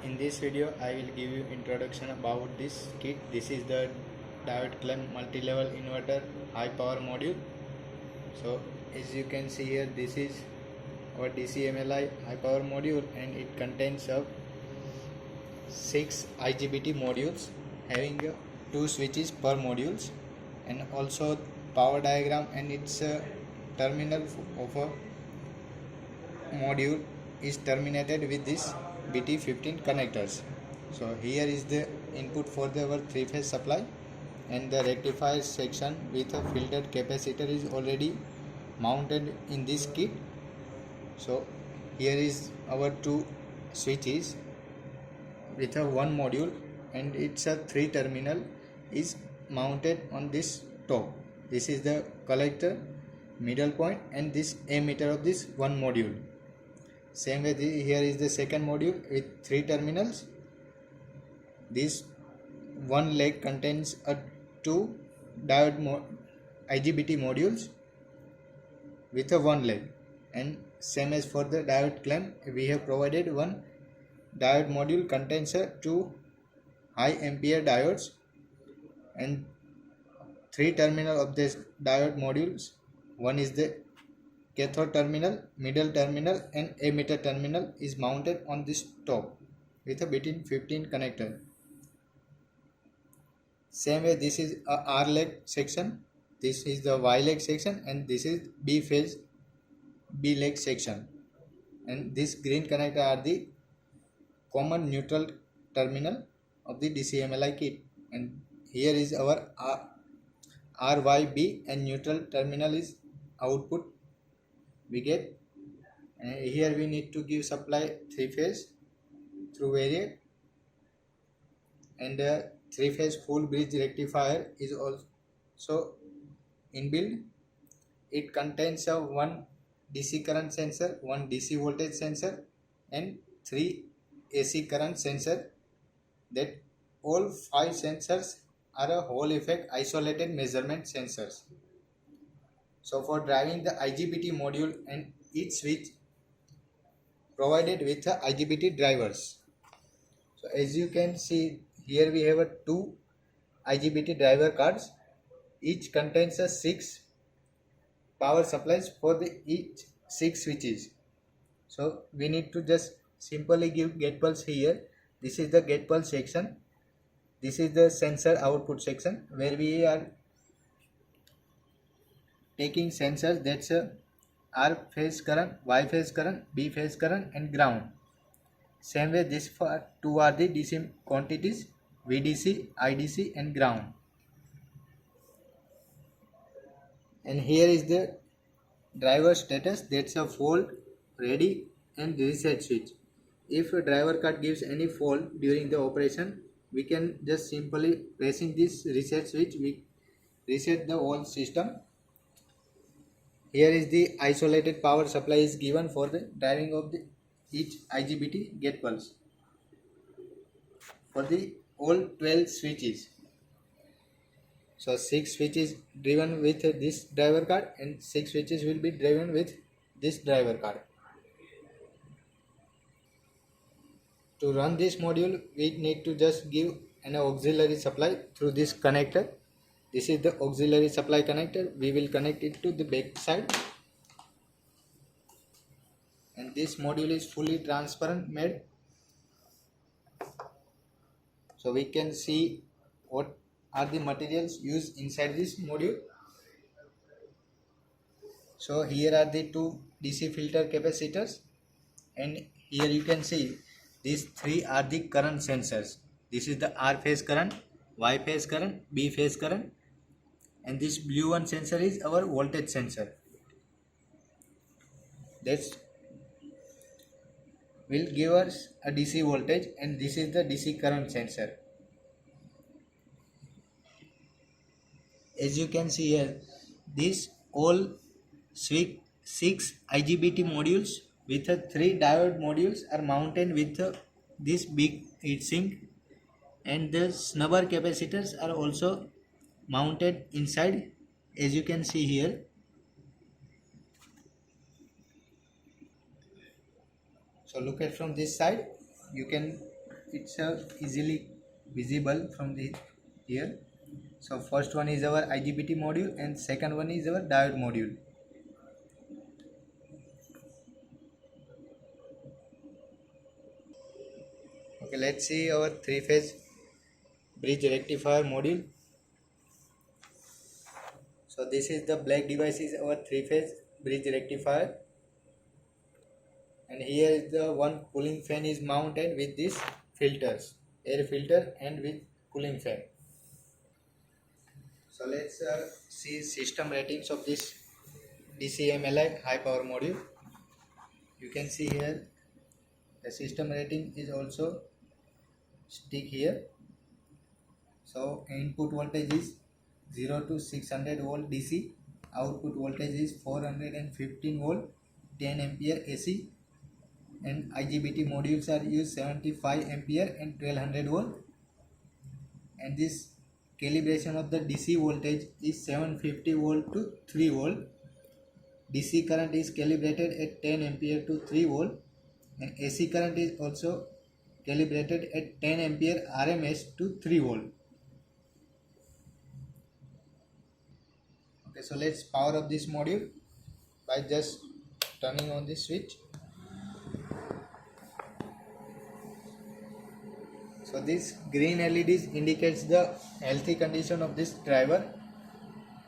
In this video I will give you introduction about this kit. This is the diode clamp multi-level inverter high power module. So as you can see here, this is our DCMLI high power module and it contains of 6 IGBT modules having 2 switches per modules, and also power diagram and its terminal of a module is terminated with this BT15 connectors. So here is the input for our 3-phase supply, and the rectifier section with a filtered capacitor is already mounted in this kit. So here is our 2 switches with a 1 module, and it's a 3 terminal is mounted on this top. This is the collector, middle point, and this emitter of this 1 module. Same way, here is the second module with 3 terminals. This one leg contains a 2 diode IGBT modules with a 1 leg, and same as for the diode clamp, we have provided one diode module contains a 2 high ampere diodes, and 3 terminal of this diode modules. One is the cathode terminal, middle terminal, and emitter terminal is mounted on this top with a BT15 connector. Same way, this is a R leg section, this is the Y leg section, and this is B phase B leg section, and this green connector are the common neutral terminal of the DCMLI kit. And here is our RYB, and neutral terminal is output we get, and here we need to give supply 3-phase through variac, and 3-phase full bridge rectifier is also inbuilt. It contains a 1 DC current sensor, 1 DC voltage sensor, and 3 AC current sensor. That all 5 sensors are a Hall effect isolated measurement sensors. So for driving the IGBT module, and each switch provided with the IGBT drivers. So as you can see here, we have a 2 IGBT driver cards. Each contains a 6 power supplies for the each 6 switches. So we need to just simply give gate pulse here. This is the gate pulse section. This is the sensor output section where we are taking sensors, that's R phase current, Y phase current, B phase current, and ground. Same way, this for 2 are the DC quantities, VDC, IDC, and ground. And here is the driver status, that's a fault, ready, and reset switch. If a driver card gives any fault during the operation, we can just simply pressing this reset switch, we reset the whole system. Here is the isolated power supply is given for the driving of the each IGBT gate pulse for the all 12 switches. So 6 switches driven with this driver card, and 6 switches will be driven with this driver card. To run this module, we need to just give an auxiliary supply through this connector. This is the auxiliary supply connector. We will connect it to the back side, and this module is fully transparent made, so we can see what are the materials used inside this module. So here are the 2 DC filter capacitors, and here you can see these 3 are the current sensors. This is the R phase current, Y phase current, B phase current, and this blue one sensor is our voltage sensor. That will give us a DC voltage, and this is the DC current sensor. As you can see here, these all 6 IGBT modules with 3 diode modules are mounted with this big heatsink, and the snubber capacitors are also mounted inside, as you can see here. So look at from this side, you can it's easily visible from the here. So first one is our IGBT module and second one is our diode module. Okay, let's see our three-phase bridge rectifier module. So this is the black device is our three-phase bridge rectifier, and here is the one cooling fan is mounted with these filters, air filter and with cooling fan. So let's see system ratings of this DCMLI high power module. You can see here the system rating is also stick here. So input voltage is 0 to 600 volt DC, output voltage is 415 volt, 10 ampere AC, and IGBT modules are used 75 ampere and 1200 volt, and this calibration of the DC voltage is 750 volt to 3 volt. DC current is calibrated at 10 ampere to 3 volt, and AC current is also calibrated at 10 ampere RMS to 3 volt. Okay, so let's power up this module by just turning on this switch. So this green LEDs indicates the healthy condition of this driver,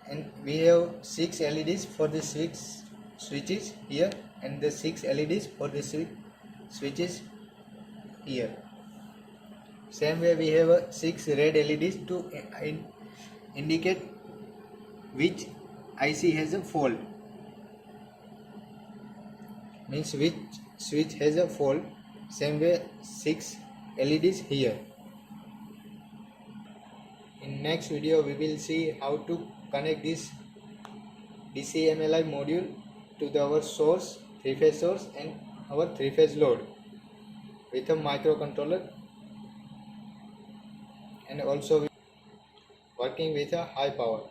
and we have 6 LEDs for the 6 switches here and the 6 LEDs for the 6 switches here. Same way we have 6 red LEDs to indicate which IC has a fault, means which switch has a fault. Same way 6 LEDs here. In next video we will see how to connect this DCMLI module to our source, 3-phase source, and our 3-phase load with a microcontroller, and also working with a high power.